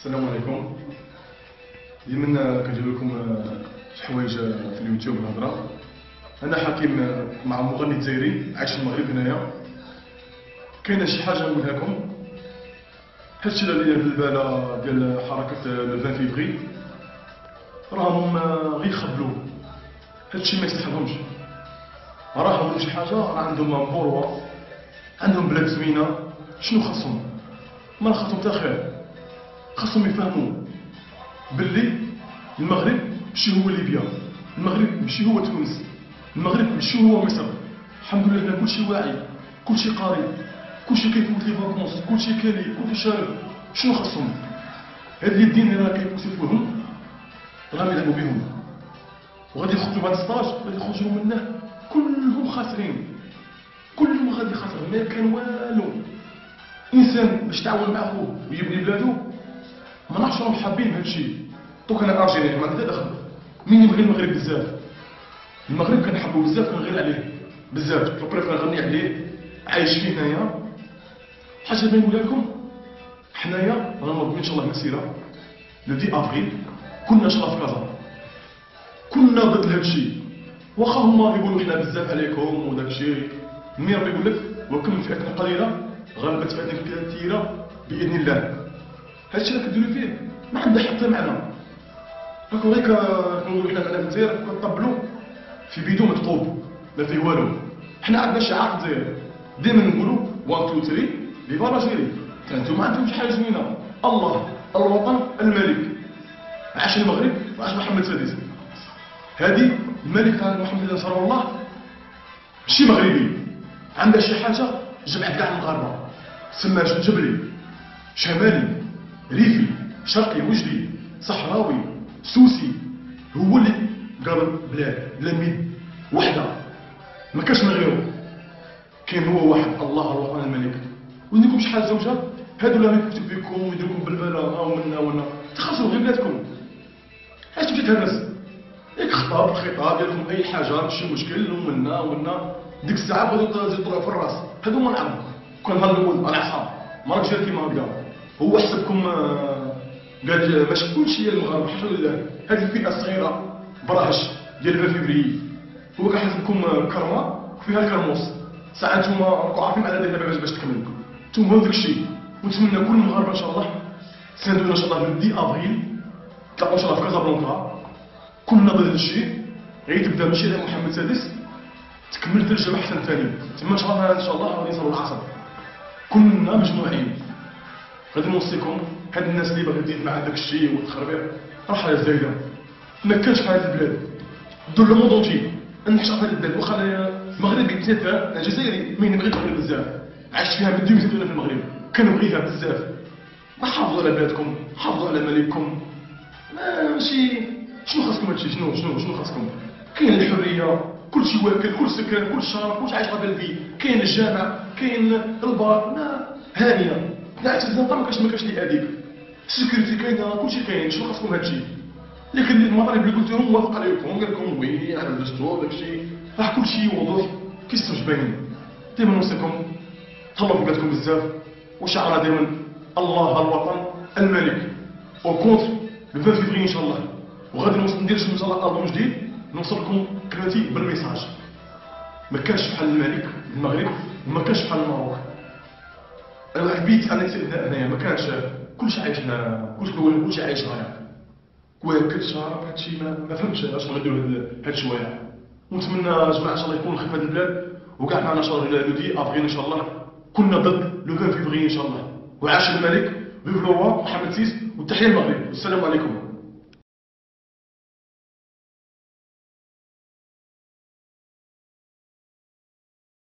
السلام عليكم. ديما كندير لكم شي حوايج في اليوتيوب الهضره. انا حكيم مع مغني جزائري عايش في المغرب هنايا. كاينه شي حاجه نقولها لكم. هادشي اللي في الباله ديال حركه لو 20 فيفري راهم غير يخبلوا. هادشي ما يصلحلهمش. راهم شي حاجه، راه عندهم بوروا، عندهم بلاد زوينه. شنو خاصهم؟ ما خاصهم حتى خير. خاصهم يفهموا باللي المغرب ماشي هو ليبيا، المغرب ماشي هو تونس، المغرب ماشي هو مصر. الحمد لله حنا كلشي واعي، كلشي قاري، كلشي كيفوت لي فاكونس، كلشي كالي، كلشي شارب. شنو خاصهم؟ هاد اليدين اللي راه كيبوسيفوهم راهم يلعبوا بهم، وغادي يخرجوا بهاد السطاج غادي يخرجوا منه كلهم خاسرين، كلهم غادي خاسرين، ما كان والو. انسان باش تعاون مع خوه ويبني بلادو، ما نعرفش راهم حابين هادشي. دوك انا ارجيني ما عندي دخل. مين يبغي المغرب بزاف؟ المغرب كنحبو بزاف، كنغير عليه بزاف، كنبريف نغني عليه، عايش فيه هنايا. حاجه بغيت نقولها لكم، حنايا غنوضوا ان شاء الله مسيره لو 10 افريل. كنا شرا في كازا، كنا ضد هادشي. واخا هما يقولوا حنا بزاف عليكم وداكشي، مي ربي يقول لك وكم فئه قليله غلبت فئه كثيره باذن الله. هادشي اللي كديروا فيه ما عنده حتى معنى. راكم غير كنقولوا حنا في الجزائر كنطبلوا في بيدو متقوب ما فيه والو. حنا عندنا شعار في الجزائر ديما نقولوا 1 2 3 فيفا الجزائري. انتوما عندكم شي حاجه زوينه، الله الوطن الملك. عاش المغرب وعاش محمد السادس. هادي الملك تاع محمد نصر الله ماشي مغربي، عندها شي حاجه جمعت كاع المغاربه. سماه جبلي، شمالي، ريفي، شرقي، وجدي، صحراوي، سوسي. هو اللي قال بلاد بلا ميد وحده، ما كاش من غيره. كاين هو واحد، الله الوطن الملك. ونديركم شي حاجه زوجه، هادو اللي يكتب فيكم ويديركم بالبلا او منا ونا، تخلصوا غير بلادكم. علاش تمشي تهرس؟ ياك خطاب ديالكم اي حاجه ماشي مشكل ومنا ومنا. ديك الساعه بغيتو تطلعوا في الراس، هادو ما نعرف. كون نهار الاول انا عصام ما راكش كيما هكذا. هو حسبكم قال ماشي كلشي ديال المغاربه، الحمد لله. هذه الفئه الصغيره براهش ديال 20 فيفري هو كيحسبكم كرمه وفيها الكرموس. ساعه نتوما راكم عارفين على دابا باش تكملوا. نتوما داك الشيء، ونتمنى كل المغاربه ان شاء الله تساندونا ان شاء الله في 10 افريل. تلاقاو ان شاء الله في كازابلانكا. كنا ضد الشيء، غير تبدا ماشي على محمد السادس تكمل ترجع احسن ثاني. تما ان شاء الله غادي نصلوا العصر. كنا مجموعين. غادي نوصيكم هاد الناس اللي باغي دير مع داك الشيء والتخربيق راه حاجه زايده. ما كانش في هاد البلاد دور لو موند اونتي نحشر في هاد البلاد. واخا المغرب مثال، انا جزائري مي نبغي المغرب بزاف، عشت فيها من 2000 في المغرب، كنبغيها بزاف. ما حافظوا على بلادكم، حافظوا على ملككم. ماشي شنو خاصكم هادشي؟ شنو خاصكم؟ كاين الحريه، كلشي واكل، كل سكن، كل شراب، كلشي عايش بهذا البي. كاين الجامع، كاين البار، ما هانيه. نعت الزنقه ما كاش اللي هذيك. السيكوريتي كاينه، كلشي كاين. شنو خاصكم هادشي؟ لكن المطالب اللي قلت لهم موافق عليكم، قال لكم وي على الدستور داكشي، راه كلشي وضوح كيستوش باين. ديما نوصيكم تهلاو في بلادكم بزاف، وشعارنا ديما الله الوطن الملك. وكونتر لو 20 فيفري ان شاء الله. وغادي ندير ان شاء الله البوم جديد نوصل لكم كلمتي بالميساج. ما كانش بحال الملك المغرب، وما كانش بحال المغرب. انا حبيت انا هنايا ما كانش كلشي عايش هنا، كلشي عايش غاية واكل شرب. هادشي ما فهمتش اش غنديروا هاد شويه. ونتمنى جماعه ان شاء الله يكون خير في هاد البلاد، وكاع معنا ان شاء الله لو 10 افريل ان شاء الله. كنا ضد لو 20 فيفري ان شاء الله. وعاش الملك، فيف لو روا محمد السادس، وتحيه المغرب. والسلام عليكم.